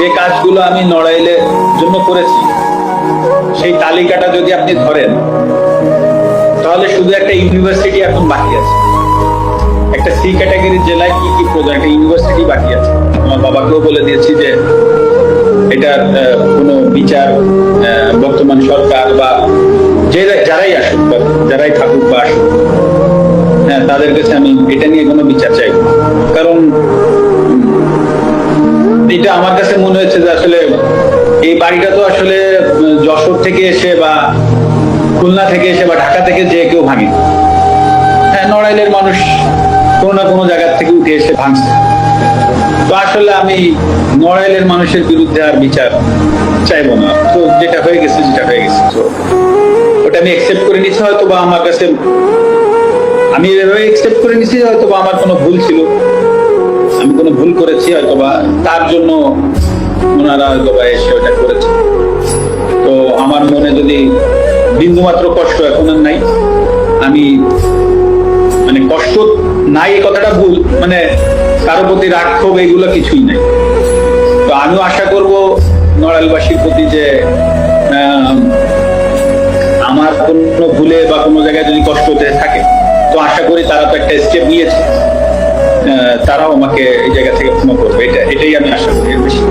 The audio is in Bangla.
যে কাজগুলো আমি নড়াইলের জন্য করেছি সেই তালিকাটা যদি আপনি ধরেন তাহলে শুধু একটা ইউনিভার্সিটি এখন বাকি আছে। একটা সি ক্যাটাগরির জেলায় কি কি প্রয়োজন, একটা ইউনিভার্সিটি বাকি আছে। আমার বাবাকেও বলে দিয়েছি যে এটার কোনো বিচার বর্তমান সরকার বা যারাই আসুক বা যারাই থাকুক বা আসুক, হ্যাঁ, তাদের কাছে আমি এটা নিয়ে কোনো বিচার চাইব। কারণ এটা আমার কাছে মনে হচ্ছে যে আসলে এই বাড়িটা তো আসলে যশোর থেকে এসে বা খুলনা থেকে এসে বা ঢাকা থেকে যে কেউ ভাঙে। হ্যাঁ, নড়াইলের মানুষ কোনো না কোনো জায়গা থেকে উঠে এসে ভাঙছে। তো আসলে আমি নড়াইলের মানুষের বিরুদ্ধে আর বিচার চাইবো না। তো যেটা হয়ে গেছে তো ওটা আমি একসেপ্ট করে নিচ্ছি। হয়তো বা আমার কাছে আমি এভাবে একসেপ্ট করে নিচ্ছি, হয়তো বা আমার কোনো ভুল ছিল, আমি কোনো ভুল করেছি, হয়তো বা তার জন্য ওনারা হয়তো বা এসে ওটা করেছে। তো আমার মনে যদি বিন্দুমাত্র কষ্ট এখন আর নাই, আমি মানে কষ্ট নাই এই কথাটা ভুল, মানে কারো প্রতি রাগ ক্ষোভ এগুলো কিছুই নাই। তো আমিও আশা করব নড়াইলবাসীর প্রতি যে আমার কোনো ভুলে বা কোনো জায়গায় যদি কষ্ট হতে থাকে, তো আশা করি তারা তো একটা স্টেপ নিয়েছে, তারাও আমাকে এই জায়গা থেকে ক্ষমা করবে। এটাই আমি আশা করি। বেশি